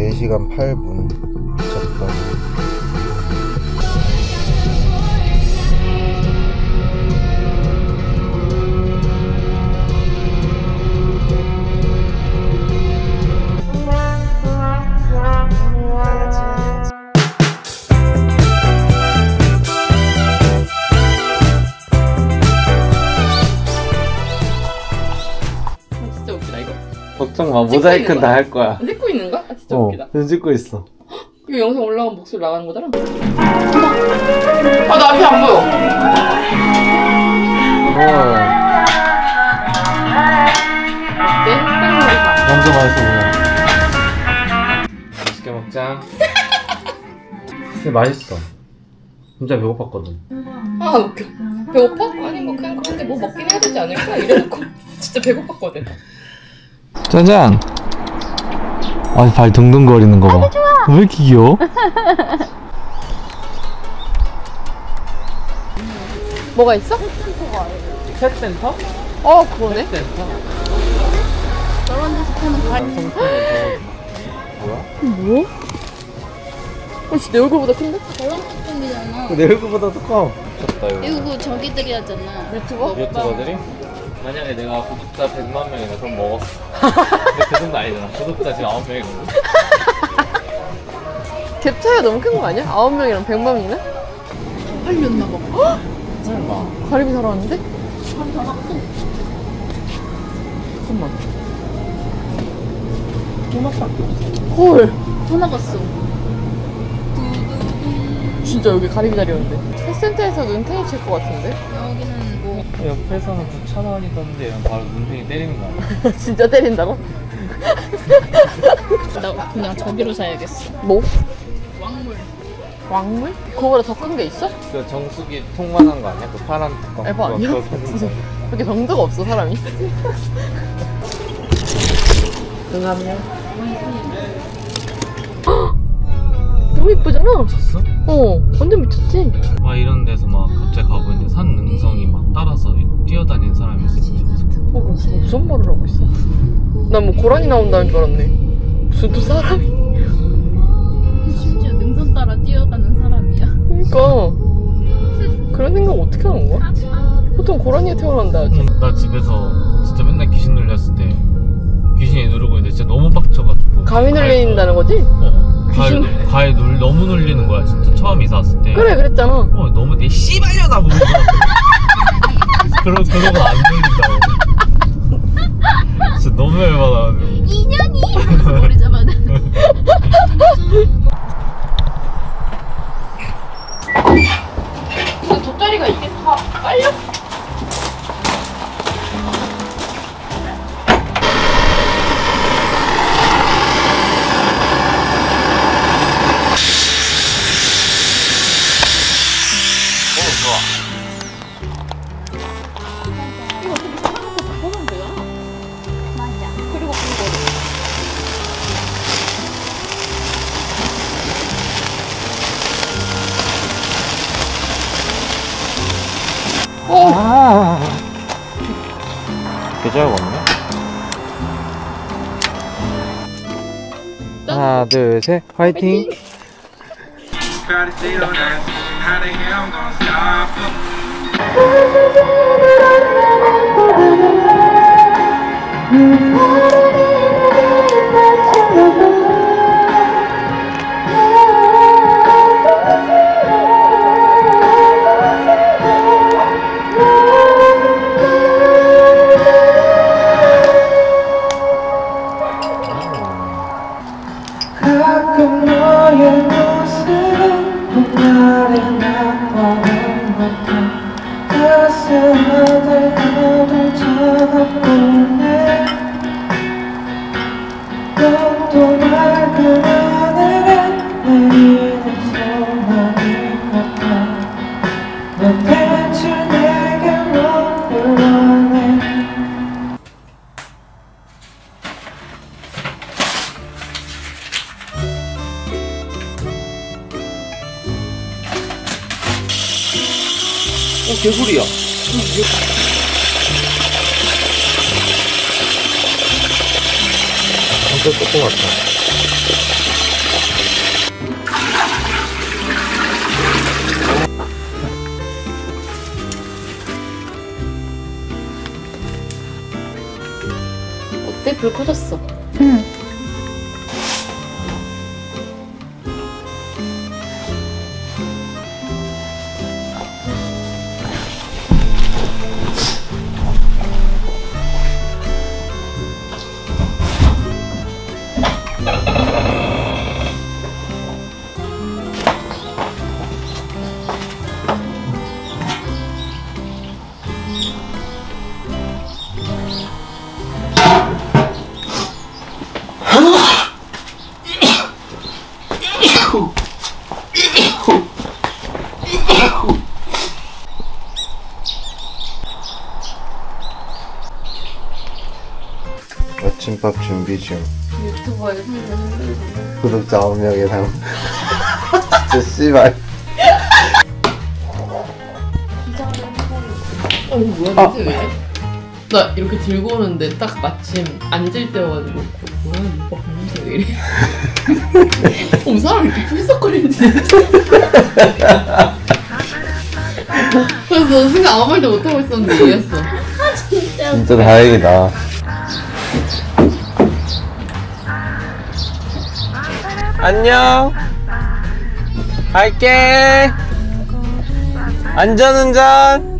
4시간 8분 미쳤다. 걱정 마, 모자이크는 다 할 거야. 찍고 있는 거야? 아, 진짜 웃기다. 찍고 있어. 이거 영상 올라가면 목소리 나가는 거잖아? 아, 나 앞이 안 보여. 어때? 완전 맛있어 보여. 맛있게 먹자. 근데 맛있어. 진짜 배고팠거든. 아, 웃겨. 배고파? 아니, 뭐 그냥 그런데 뭐 먹긴 해야 되지 않을까? 이래놓고 진짜 배고팠거든. 짜잔! 아, 발 둥둥거리는 거 봐. 왜 이렇게 귀여워? 뭐가 있어? 펫센터? 어, 그러네. 펫센터? 저런 데서 파는 갈. 뭐야? 뭐? 진짜 내 얼굴보다 큰데? 저런 뚜껑이잖아. 내 얼굴보다 더 커. 미쳤다, 이거. 이거 저기들이 하잖아. 유튜버? 유튜버들이? 만약에 내가 구독자 100만 명이나 그럼 먹었어. 근데 그 정도 아니잖아. 구독자 지금 9명이거든. 갭 차이가 너무 큰 거 아니야? 9명이랑 100명이나? 팔렸나 봐. 설마. 가리비 사러 왔는데? 잠깐만. 토막밖에 없어. 헐! 더 나갔어. 진짜 여기 가리비 다리였는데. 헬스센터에서 눈탱이 칠 것 같은데? 여기는 뭐 옆에서는 쫓아다니던데 바로 눈탱이 때리는 거 아니야? 진짜 때린다고? 나 그냥 저기로 사야겠어. 뭐? 왕물. 왕물? 그거보다 더 큰 게 있어? 그 정수기 통만한 거 아니야? 그 파란 뚜껑. 에바 아니야? 그거 켜는 거. 그렇게 정도가 없어 사람이. 응하면 너무 이쁘잖아. 미쳤어? 완전 미쳤지? 막 이런 데서 막 갑자기 가고 있는데 산 능성이 막 따라서 뛰어다니는 사람이 있어. 무슨 말을 하고 있어? 난 뭐 고라니 나온다는 줄 알았네. 무슨 또 사람이? 심지어 능선 따라 뛰어가는 사람이야. 그러니까 그런 생각 어떻게 하는 거야? 보통 고라니에 태어난다 하지. 나 집에서 진짜 맨날 귀신 눌렸을 때 귀신이 누르고 있는데 진짜 너무 빡쳐가지고 감이 눌린다는 거지? 과에 너무 눌리는 거야 진짜 처음 이사 왔을 때. 그래 그랬잖아. 너무 내 씨발려나 보고 그러고 안 눌린다고. 진짜 너무 열받아. 2년이! 하면서 머리 잡아내. 근데 돗자리가 이게 다 깔려? 계좌가 없네. 하나 둘 셋 화이팅! 가끔 너의 모습은 봄날에 나타나는 듯한 따스하게 가도 차갑고네 너도 맑은 하늘에 내리는 소나기 같아 너 대체 내게 뭘 원해. 개구리야. 진짜 조그맣다. 그때 불 꺼졌어. 응. 아침밥 준비 중. 유튜버에서 구독자 9명 예상. 진짜 씨발. 이거 뭐야 대체 왜? 나 이렇게 들고 오는데 딱 마침 앉을 때여가지고 뭐야 오빠 방냄새 왜 이래? 사람 이렇게 풀썩거리는지 그래서 너 순간 아무 말도 못하고 있었는데 이해했어. 진짜 다행이다. 안녕. 갈게. 안전운전.